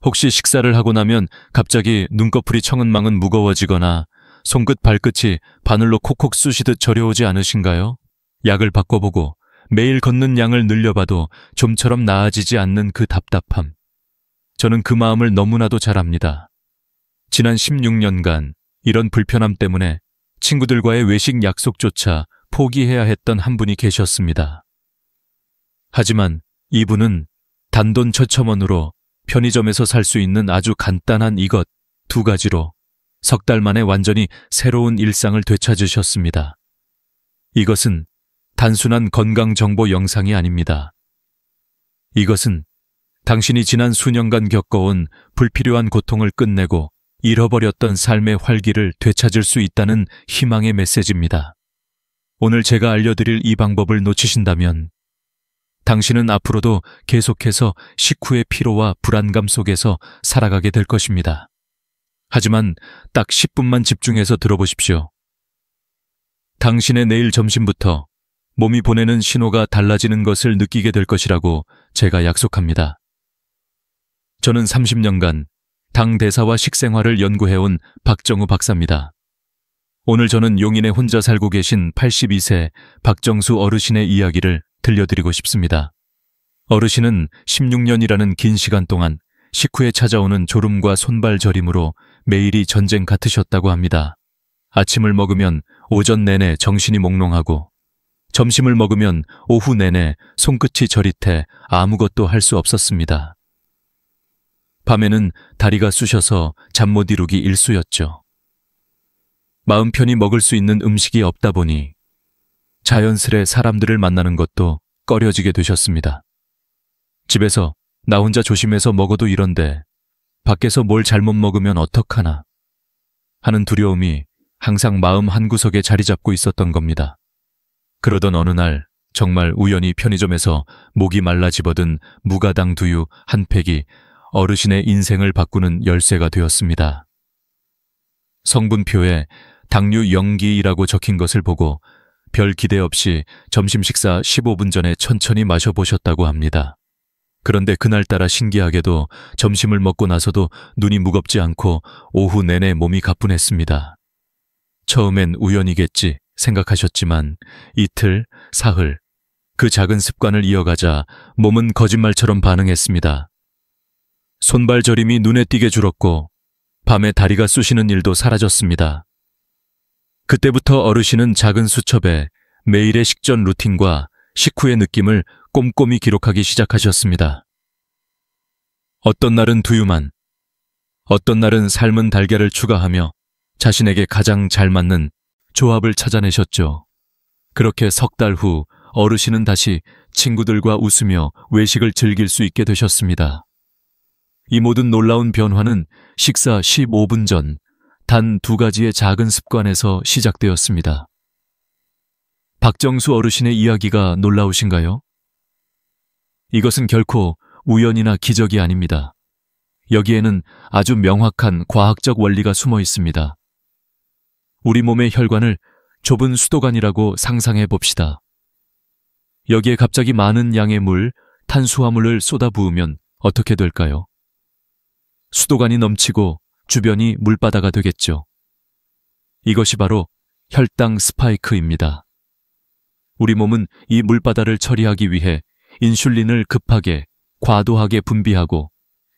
혹시 식사를 하고 나면 갑자기 눈꺼풀이 청은망은 무거워지거나 손끝 발끝이 바늘로 콕콕 쑤시듯 저려오지 않으신가요? 약을 바꿔보고 매일 걷는 양을 늘려봐도 좀처럼 나아지지 않는 그 답답함. 저는 그 마음을 너무나도 잘 압니다. 지난 16년간 이런 불편함 때문에 친구들과의 외식 약속조차 포기해야 했던 한 분이 계셨습니다. 하지만 이분은 단돈 처천원으로 편의점에서 살 수 있는 아주 간단한 이것 2가지로 석 달 만에 완전히 새로운 일상을 되찾으셨습니다. 이것은 단순한 건강정보 영상이 아닙니다. 이것은 당신이 지난 수년간 겪어온 불필요한 고통을 끝내고 잃어버렸던 삶의 활기를 되찾을 수 있다는 희망의 메시지입니다. 오늘 제가 알려드릴 이 방법을 놓치신다면 당신은 앞으로도 계속해서 식후의 피로와 불안감 속에서 살아가게 될 것입니다. 하지만 딱 10분만 집중해서 들어보십시오. 당신의 내일 점심부터 몸이 보내는 신호가 달라지는 것을 느끼게 될 것이라고 제가 약속합니다. 저는 30년간 당 대사와 식생활을 연구해온 박정우 박사입니다. 오늘 저는 용인에 혼자 살고 계신 82세 박정수 어르신의 이야기를 들려드리고 싶습니다. 어르신은 16년이라는 긴 시간 동안 식후에 찾아오는 졸음과 손발 저림으로 매일이 전쟁 같으셨다고 합니다. 아침을 먹으면 오전 내내 정신이 몽롱하고 점심을 먹으면 오후 내내 손끝이 저릿해 아무것도 할 수 없었습니다. 밤에는 다리가 쑤셔서 잠 못 이루기 일쑤였죠. 마음 편히 먹을 수 있는 음식이 없다 보니 자연스레 사람들을 만나는 것도 꺼려지게 되셨습니다. 집에서 나 혼자 조심해서 먹어도 이런데 밖에서 뭘 잘못 먹으면 어떡하나 하는 두려움이 항상 마음 한구석에 자리 잡고 있었던 겁니다. 그러던 어느 날 정말 우연히 편의점에서 목이 말라 집어든 무가당 두유 한 팩이 어르신의 인생을 바꾸는 열쇠가 되었습니다. 성분표에 당류 0기라고 적힌 것을 보고 별 기대 없이 점심 식사 15분 전에 천천히 마셔보셨다고 합니다. 그런데 그날따라 신기하게도 점심을 먹고 나서도 눈이 무겁지 않고 오후 내내 몸이 가뿐했습니다. 처음엔 우연이겠지 생각하셨지만 이틀, 사흘, 그 작은 습관을 이어가자 몸은 거짓말처럼 반응했습니다. 손발 저림이 눈에 띄게 줄었고 밤에 다리가 쑤시는 일도 사라졌습니다. 그때부터 어르신은 작은 수첩에 매일의 식전 루틴과 식후의 느낌을 꼼꼼히 기록하기 시작하셨습니다. 어떤 날은 두유만, 어떤 날은 삶은 달걀을 추가하며 자신에게 가장 잘 맞는 조합을 찾아내셨죠. 그렇게 석 달 후 어르신은 다시 친구들과 웃으며 외식을 즐길 수 있게 되셨습니다. 이 모든 놀라운 변화는 식사 15분 전 단 2가지의 작은 습관에서 시작되었습니다. 박정수 어르신의 이야기가 놀라우신가요? 이것은 결코 우연이나 기적이 아닙니다. 여기에는 아주 명확한 과학적 원리가 숨어 있습니다. 우리 몸의 혈관을 좁은 수도관이라고 상상해 봅시다. 여기에 갑자기 많은 양의 물, 탄수화물을 쏟아부으면 어떻게 될까요? 수도관이 넘치고 주변이 물바다가 되겠죠. 이것이 바로 혈당 스파이크입니다. 우리 몸은 이 물바다를 처리하기 위해 인슐린을 급하게, 과도하게 분비하고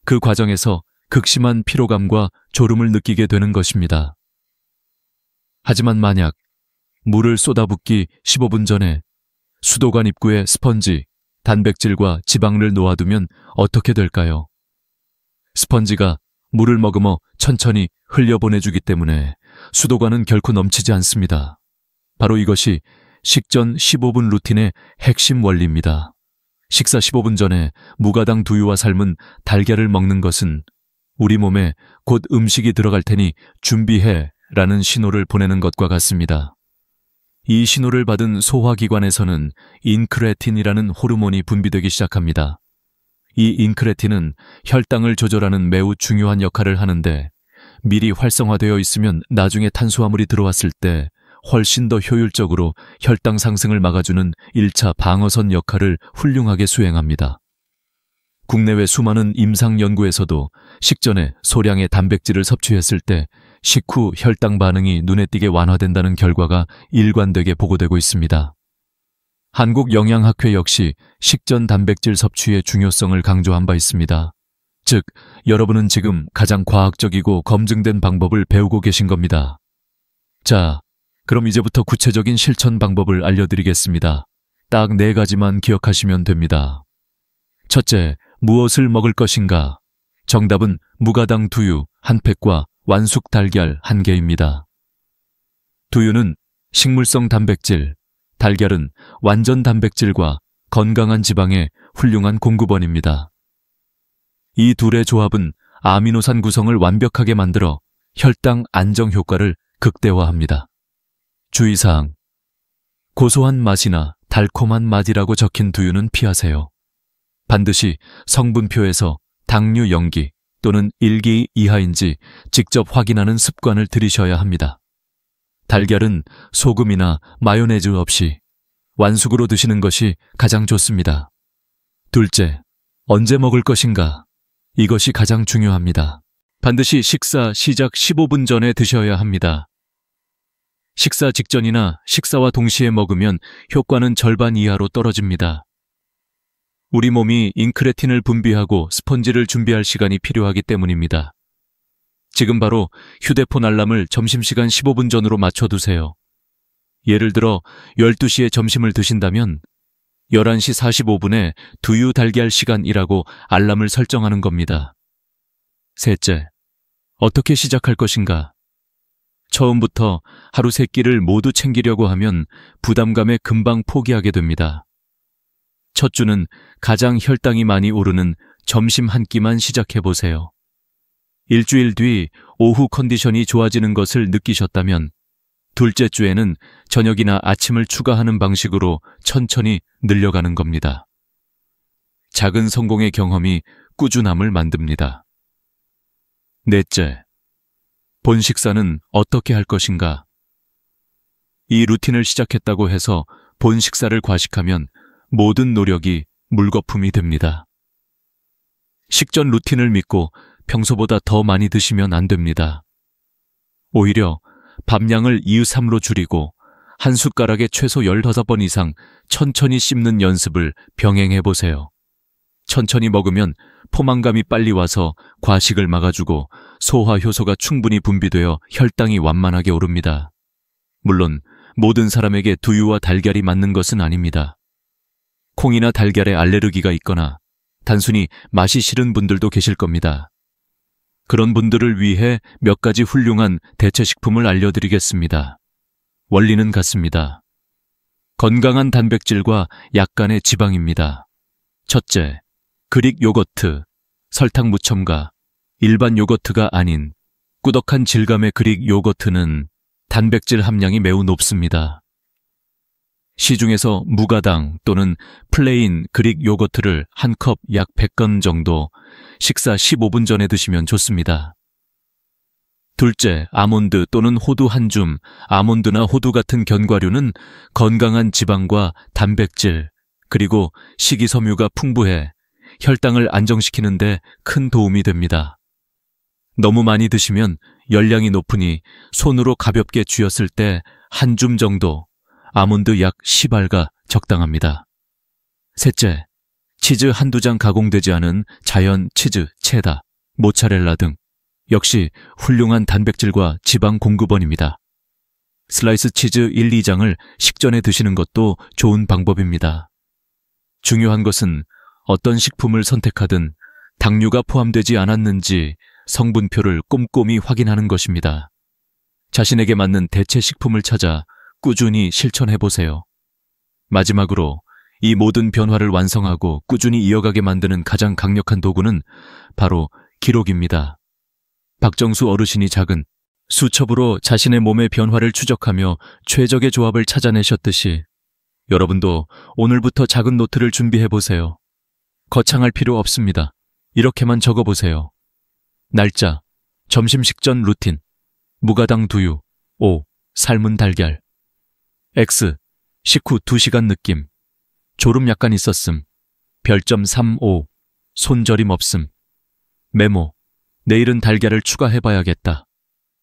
그 과정에서 극심한 피로감과 졸음을 느끼게 되는 것입니다. 하지만 만약 물을 쏟아붓기 15분 전에 수도관 입구에 스펀지, 단백질과 지방을 놓아두면 어떻게 될까요? 스펀지가 물을 머금어 천천히 흘려보내주기 때문에 수도관은 결코 넘치지 않습니다. 바로 이것이 식전 15분 루틴의 핵심 원리입니다. 식사 15분 전에 무가당 두유와 삶은 달걀을 먹는 것은 우리 몸에 곧 음식이 들어갈 테니 준비해 라는 신호를 보내는 것과 같습니다. 이 신호를 받은 소화기관에서는 인크레틴이라는 호르몬이 분비되기 시작합니다. 이 인크레틴은 혈당을 조절하는 매우 중요한 역할을 하는데 미리 활성화되어 있으면 나중에 탄수화물이 들어왔을 때 훨씬 더 효율적으로 혈당 상승을 막아주는 1차 방어선 역할을 훌륭하게 수행합니다. 국내외 수많은 임상 연구에서도 식전에 소량의 단백질을 섭취했을 때 식후 혈당 반응이 눈에 띄게 완화된다는 결과가 일관되게 보고되고 있습니다. 한국영양학회 역시 식전 단백질 섭취의 중요성을 강조한 바 있습니다. 즉, 여러분은 지금 가장 과학적이고 검증된 방법을 배우고 계신 겁니다. 자, 그럼 이제부터 구체적인 실천 방법을 알려드리겠습니다. 딱 4가지만 기억하시면 됩니다. 첫째, 무엇을 먹을 것인가? 정답은 무가당 두유 1팩과 완숙 달걀 1개입니다. 두유는 식물성 단백질, 달걀은 완전 단백질과 건강한 지방의 훌륭한 공급원입니다. 이 둘의 조합은 아미노산 구성을 완벽하게 만들어 혈당 안정 효과를 극대화합니다. 주의사항: 고소한 맛이나 달콤한 맛이라고 적힌 두유는 피하세요. 반드시 성분표에서 당류 0기 또는 1기 이하인지 직접 확인하는 습관을 들이셔야 합니다. 달걀은 소금이나 마요네즈 없이 완숙으로 드시는 것이 가장 좋습니다. 둘째, 언제 먹을 것인가? 이것이 가장 중요합니다. 반드시 식사 시작 15분 전에 드셔야 합니다. 식사 직전이나 식사와 동시에 먹으면 효과는 절반 이하로 떨어집니다. 우리 몸이 인크레틴을 분비하고 스펀지를 준비할 시간이 필요하기 때문입니다. 지금 바로 휴대폰 알람을 점심시간 15분 전으로 맞춰두세요. 예를 들어 12시에 점심을 드신다면 11시 45분에 두유 달걀 시간이라고 알람을 설정하는 겁니다. 셋째, 어떻게 시작할 것인가? 처음부터 하루 3끼를 모두 챙기려고 하면 부담감에 금방 포기하게 됩니다. 첫 주는 가장 혈당이 많이 오르는 점심 한 끼만 시작해보세요. 일주일 뒤 오후 컨디션이 좋아지는 것을 느끼셨다면 둘째 주에는 저녁이나 아침을 추가하는 방식으로 천천히 늘려가는 겁니다. 작은 성공의 경험이 꾸준함을 만듭니다. 넷째, 본 식사는 어떻게 할 것인가? 이 루틴을 시작했다고 해서 본 식사를 과식하면 모든 노력이 물거품이 됩니다. 식전 루틴을 믿고 평소보다 더 많이 드시면 안 됩니다. 오히려 밥량을 2-3로 줄이고 한 숟가락에 최소 15번 이상 천천히 씹는 연습을 병행해보세요. 천천히 먹으면 포만감이 빨리 와서 과식을 막아주고 소화 효소가 충분히 분비되어 혈당이 완만하게 오릅니다. 물론 모든 사람에게 두유와 달걀이 맞는 것은 아닙니다. 콩이나 달걀에 알레르기가 있거나 단순히 맛이 싫은 분들도 계실 겁니다. 그런 분들을 위해 몇 가지 훌륭한 대체식품을 알려드리겠습니다. 원리는 같습니다. 건강한 단백질과 약간의 지방입니다. 첫째, 그릭 요거트, 설탕 무첨가, 일반 요거트가 아닌 꾸덕한 질감의 그릭 요거트는 단백질 함량이 매우 높습니다. 시중에서 무가당 또는 플레인 그릭 요거트를 한 컵 약 100건 정도 식사 15분 전에 드시면 좋습니다. 둘째, 아몬드 또는 호두 한 줌, 아몬드나 호두 같은 견과류는 건강한 지방과 단백질, 그리고 식이섬유가 풍부해 혈당을 안정시키는 데 큰 도움이 됩니다. 너무 많이 드시면 열량이 높으니 손으로 가볍게 쥐었을 때 한 줌 정도, 아몬드 약 10알가 적당합니다. 셋째, 치즈 한두 장 가공되지 않은 자연 치즈, 체다, 모차렐라 등 역시 훌륭한 단백질과 지방 공급원입니다. 슬라이스 치즈 1, 2장을 식전에 드시는 것도 좋은 방법입니다. 중요한 것은 어떤 식품을 선택하든 당류가 포함되지 않았는지 성분표를 꼼꼼히 확인하는 것입니다. 자신에게 맞는 대체 식품을 찾아 꾸준히 실천해보세요. 마지막으로 이 모든 변화를 완성하고 꾸준히 이어가게 만드는 가장 강력한 도구는 바로 기록입니다. 박정수 어르신이 작은 수첩으로 자신의 몸의 변화를 추적하며 최적의 조합을 찾아내셨듯이 여러분도 오늘부터 작은 노트를 준비해보세요. 거창할 필요 없습니다. 이렇게만 적어보세요. 날짜, 점심 식전 루틴, 무가당 두유, O, 삶은 달걀, X, 식후 2시간 느낌, 졸음 약간 있었음, 별점 3, 5, 손저림 없음. 메모. 내일은 달걀을 추가해봐야겠다.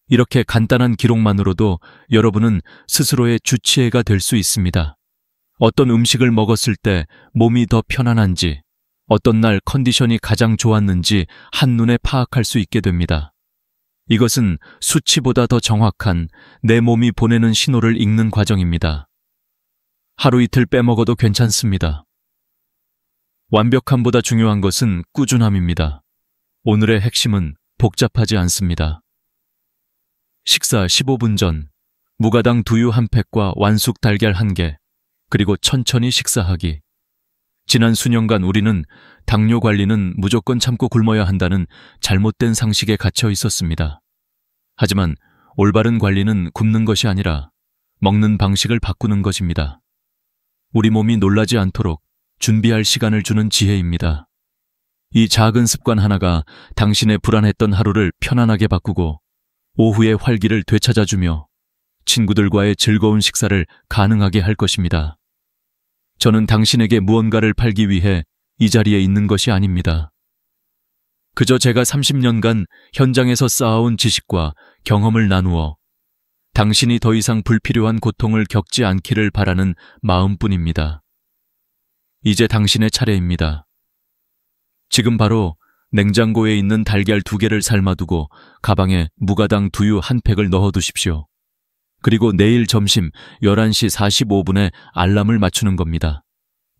이렇게 간단한 기록만으로도 여러분은 스스로의 주치의가 될 수 있습니다. 어떤 음식을 먹었을 때 몸이 더 편안한지, 어떤 날 컨디션이 가장 좋았는지 한눈에 파악할 수 있게 됩니다. 이것은 수치보다 더 정확한 내 몸이 보내는 신호를 읽는 과정입니다. 하루 이틀 빼먹어도 괜찮습니다. 완벽함보다 중요한 것은 꾸준함입니다. 오늘의 핵심은 복잡하지 않습니다. 식사 15분 전, 무가당 두유 한 팩과 완숙 달걀 1개, 그리고 천천히 식사하기. 지난 수년간 우리는 당뇨 관리는 무조건 참고 굶어야 한다는 잘못된 상식에 갇혀 있었습니다. 하지만 올바른 관리는 굶는 것이 아니라 먹는 방식을 바꾸는 것입니다. 우리 몸이 놀라지 않도록 준비할 시간을 주는 지혜입니다. 이 작은 습관 하나가 당신의 불안했던 하루를 편안하게 바꾸고 오후의 활기를 되찾아주며 친구들과의 즐거운 식사를 가능하게 할 것입니다. 저는 당신에게 무언가를 팔기 위해 이 자리에 있는 것이 아닙니다. 그저 제가 30년간 현장에서 쌓아온 지식과 경험을 나누어 당신이 더 이상 불필요한 고통을 겪지 않기를 바라는 마음뿐입니다. 이제 당신의 차례입니다. 지금 바로 냉장고에 있는 달걀 2개를 삶아두고 가방에 무가당 두유 1팩을 넣어두십시오. 그리고 내일 점심 11시 45분에 알람을 맞추는 겁니다.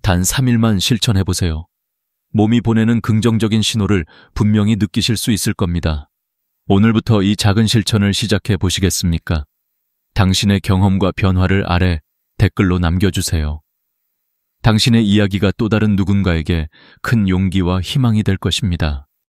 단 3일만 실천해보세요. 몸이 보내는 긍정적인 신호를 분명히 느끼실 수 있을 겁니다. 오늘부터 이 작은 실천을 시작해 보시겠습니까? 당신의 경험과 변화를 아래 댓글로 남겨주세요. 당신의 이야기가 또 다른 누군가에게 큰 용기와 희망이 될 것입니다.